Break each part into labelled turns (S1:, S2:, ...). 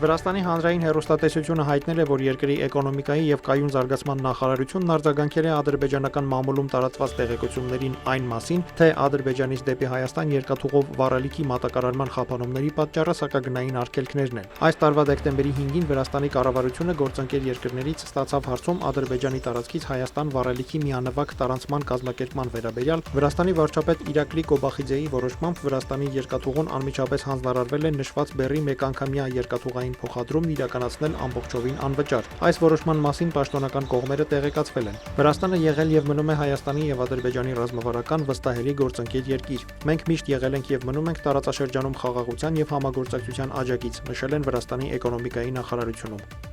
S1: Վրաստանի հանրային հեռուստատեսությունը հայտնել է, որ երկրի էկոնոմիկայի եւ կայուն զարգացման նախարարությունն արձագանքել է ադրբեջանական մամուլում տարածված տեղեկություններին այն մասին, թե Ադրբեջանից դեպի Հայաստան երկաթուղով վառելիքի մատակարարման խափանումների պատճառը սակագնային արգելքներն են։ Այս տարվա դեկտեմբերի 5-ին Վրաստանի կառավարությունը գործընկեր երկրներից ստացավ հարցում Ադրբեջանի տարածքից Հայաստան վառելիքի միանվագ տարանցման կազմակերպման վերաբերյալ Վրաստանի վարչապետ Իրակլի Կոբախիձեի որոշմամբ Վրաստանի երկաթուղուն անմիջապես հանձնարարվել է նշված բեռի մեկանգամյա երկաթուղային փոխադրումն իրականացնել ամբողջովին անվճար։ Այս որոշման մասին պաշտոնական կողմերը տեղեկացվել են։ Վրաստանը եղել եւ մնում է Հայաստանի եւ Ադրբեջանի ռազմավարական վստահելի գործընկեր երկիր։ Մենք միշտ եղել ենք եւ մնում ենք տարածաշրջանում խաղաղության եւ համագործակցության աջակից, նշել են Վրաստանի էկոնոմիկայի նախարարությունում։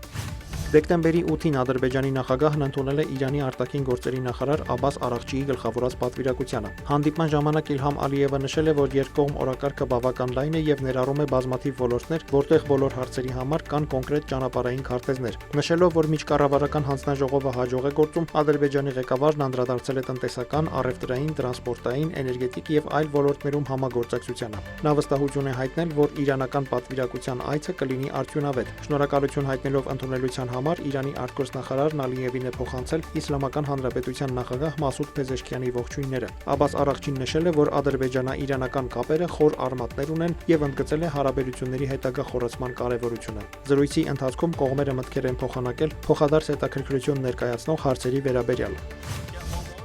S1: Դեկտեմբերի 8-ին Ադրբեջանի նախագահն ընդունել է Իրանի արտաքին գործերի նախարար Աբբաս Արաղչիի գլխավորած պատվիրակությանը։ Հանդիպման ժամանակ Իլհամ Ալիևը նշել է, որ երկկողմ օրակարգը բավական լայն է եւ ներառում է բազմաթիվ ոլորտներ, որտեղ բոլոր հարցերի համար կան կոնկրետ ճանապարհային քարտեզներ։ Նշելով, որ միջկառավարական հանձնաժողովը հաջող է գործում, Ադրբեջանի ղեկավարն անդրադարձել է տնտեսական, առևտրային, տրանսպորտային, էներգետիկ եւ այլ ոլորտներում համագործակցությանը։ Նա վստահություն է հայտնել, որ իրանական պատվիրակության այցը կլինի արդյունավետ։ Շնորհակալություն հայտնելով ընդունելության համար Իրանի արտգործնախարարն Ալիևին է փոխանցել Իսլամական Հանրապետության նախագահ Մասուդ Փեզեշքյանի ողջույնները։ Աբբաս Արաղչին նշել է, որ ադրբեջանա-իրանական կապերը խոր արմատներ ունեն եւ ընդգծել է հարաբերությունների հետագա խորացման կարեւորությունը։ Զրույցի ընթացքում կողմերը մտքեր են փոխանակել փոխադարձ հետաքրքրություն ներկայացնող հարցերի վերաբերյալ։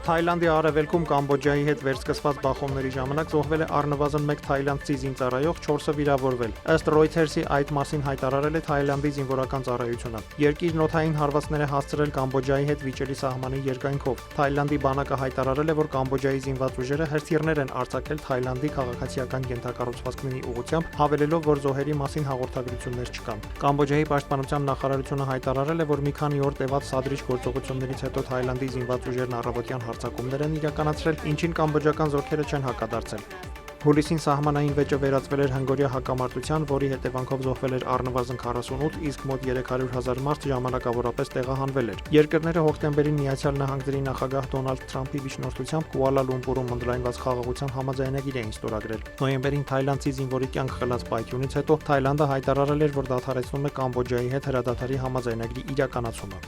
S1: Թայլանդի արևելքում Կամբոջայի հետ վերսկսված բախումների ժամանակ զոհվել է առնվազն 1 թայլանդցի զինծառայող, 4-ը վիրավորվել։ Ըստ Reuters-ի այդ մասին հայտարարել է Թայլանդի զինվորական ծառայությունը։ Երկիրն օդային հարվածներ է հասցրել Կամբոջայի հետ վիճելի սահմանի երկայնքով։ Թայլանդի բանակը հայտարարել է, որ Կամբոջայի զինված ուժերը հրթիռներ են արձակել Թայլանդի քաղաքացիական ենթակառուցվածքների ուղղությամբ, հավելելով, որ զոհերի մասին հաղորդագրություններ չկան։ Կամբոջայի պաշտպանության նախարարությունը հայտարարել է, որ մի քանի օր տևած սադրիչ գործողություններից հետո Թայլանդի զինված ուժերն առավոտյան հարձակումներ են իրականացրել, ինչին կամբոջական զորքերը չեն հակադարձել։ Հուլիսին սահմանային վեճը վերածվել էր հնգօրյա հակամարտության, որի հետևանքով զոհվել էր առնվազն 48, իսկ մոտ 300,000 մարդ ժամանակավորապես տեղահանվել էր։ Երկրները հոկտեմբերին Միացյալ Նահանգների նախագահ Դոնալդ Թրամփի միջնորդությամբ Կուալա Լումպուրում ընդլայնված խաղաղության համաձայնագիր էին ստորագրել։ Նոյեմբերին թայլանդցի զինվորի կյանք խլած պայթյունից հետո Թայլանդը հայտարարել էր, որ դադարեցնում է Կամբոջայի հետ հրադադարի համաձայնագրի իրականացումը։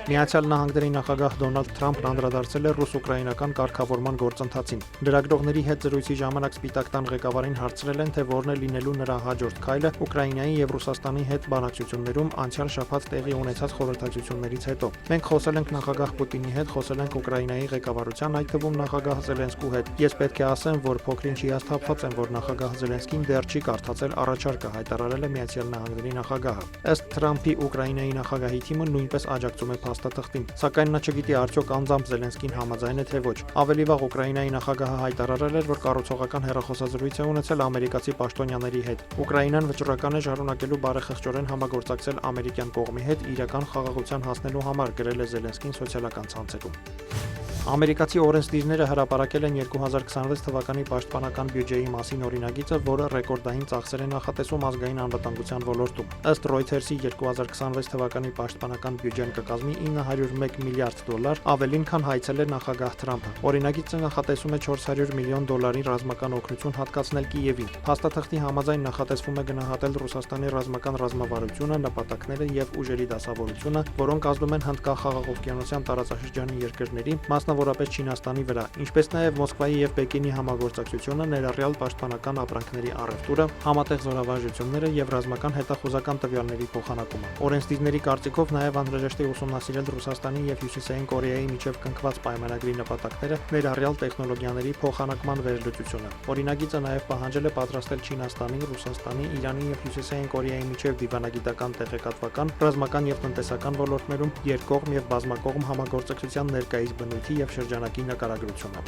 S1: Միացյալ Նահանգների նախագահ Դոնալդ Թրամփն անդրադարձել է ռուս-ուկրաինական կարգավորման գործընթացին։ Լրագրողների հետ զրույցի ժամանակ Սպիտակ տան ղեկավարին հարցրել են, թե որն է լինելու նրա հաջորդ քայլը Ուկրաինայի եւ Ռուսաստանի հետ բանակցություններում անցյալ շաբաթ տեղի ունեցած խորհրդակցություններից հետո։ Մենք խոսել ենք նախագահ Պուտինի հետ, խոսել ենք Ուկրաինայի ղեկավարության, այդ թվում նախագահ Զելենսկու հետ։ Ես պետք է ասեմ, որ փոքրինչ հիասթափված եմ, որ նախագահ Զելենսկին դեռ չի կարդացել առաջարկը, հայտարարել է Միացյալ Նահանգների նախագահը։ Ըստ Թրամփի Ուկրաինայի նախագահի թիմը նույնպես աջակցում է փաստաթղթին, սակայն նա չգիտի արդյոք անձամբ Զելենսկին համաձայն է թե ոչ։ Ավելի վաղ Ուկրաինայի նախագահը հայտարարել էր, որ կառուցողական հեռախոսազրույց է ունեցել ամերիկացի պաշտոնյաների հետ։ Ուկրաինան վճռական է շարունակելու բարեխղճորեն համագործակցել ամերիկյան կողմի հետ իրական խաղաղության հասնելու համար, գրել է Զելենսկին սոցիալական ցանցերում։ Ամերիկացի օրենսդիրները հրապարակել են 2026 թվականի պաշտպանական բյուջեի մասին օրինագիծը, որը ռեկորդային ծախսեր է նախատեսում ազգային անվտանգության ոլորտում։ Ըստ Reuters-ի 2026 թվականի պաշտպանական բյուջեն կկազմի $901 միլիարդ, ավելին քան հայցել է նախագահ Թրամփը։ Օրինագիծը նախատեսում է $400 միլիոն ռազմական օգնություն հատկացնել Կիևին։ Փաստաթղթի համաձայն նախատեսվում է գնահատել Ռուսաստանի ռազմական ռազմավարությունը, նպատակները եւ ուժերի դասավորությունը, որոնք ազդում են Հնդկախաղաղօվկիանոսյան տարածաշրջանի երկրների, որապես Չինաստանի վրա, ինչպես նաև Մոսկվայի եւ Պեկինի համագործակցությունը, ներառյալ պաշտպանական ապրանքների առևտուրը, համատեղ զորավարժությունները եւ ռազմական հետախուզական տվյալների փոխանակումը։ Օրենսդիրների կարծիքով նաև անհրաժեշտ է ուսումնասիրել Ռուսաստանի եւ Հյուսիսային Կորեայի միջև կնքված պայմանագրի նպատակները, ներառյալ տեխնոլոգիաների փոխանակման վերլուծությունը։ Օրինագիծը նաև պահանջել է պատրաստել Չինաստանի, Ռուսաստանի, Իրանի եւ Հյուսիսային Կորեայի միջև դիվանագիտական տեղեկատվական, ռազմական եւ տնտեսական ոլորտներում երկկողմ եւ բազմակողմ համագործակցության ներկայիս բնույթի եւ շրջանակի նկարագրությունը։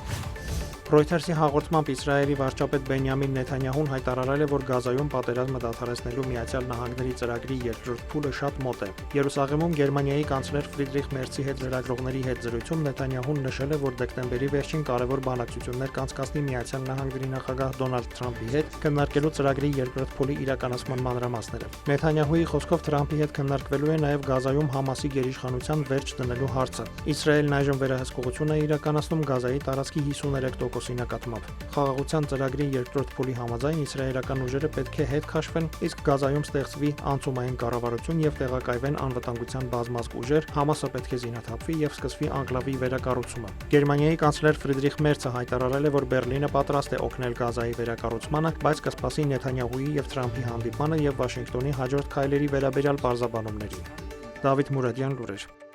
S1: Reuters-ի հաղորդմամբ Իսրայելի վարչապետ Բենյամին Նեթանյահուն հայտարարել է, որ Գազայում պատերազմը դադարեցնելու Միացյալ Նահանգների ծրագրի երկրորդ փուլը շատ մոտ է։ Երուսաղեմում Գերմանիայի կանցլեր Ֆրիդրիխ Մերցի հետ լրագրողների հետ զրույցում Նեթանյահուն նշել է, որ դեկտեմբերի վերջին կարևոր բանակցություններ կանցկացնի Միացյալ Նահանգների նախագահ Դոնալդ Թրամփի հետ, քննարկելու ծրագրի երկրորդ փուլի իրականացման մանրամասները։ Նեթանյահուի խոսքով Թրամփի հետ քննարկվելու է նաև Գազայում Համասի գերիշխանության վերջ դնելու հարցը։ Իսրայելն այժմ վերահսկողություն է իրականացնում Գազայի տարածքի 53% Դամասկոսի նկատմամբ։ Խաղաղության ծրագրի երկրորդ փուլի համաձայն իսրայելական ուժերը պետք է հետ քաշվեն, իսկ Գազայում ստեղծվի անցումային կառավարություն եւ տեղակայվեն անվտանգության բազմազգ ուժեր, Համասը պետք է զինաթափվի եւ սկսվի անկլավի վերակառուցումը։ Գերմանիայի կանցլեր Ֆրիդրիխ Մերցը հայտարարել է, որ Բեռլինը պատրաստ է օգնել Գազայի վերակառուցմանը, բայց կսպասի Նեթանյահուի եւ Թրամփի հանդիպմանը եւ Վաշինգտոնի հաջորդ քայլերի վերաբերյալ պարզաբանումներին։ Դավիթ Մուրադյան, լուրեր։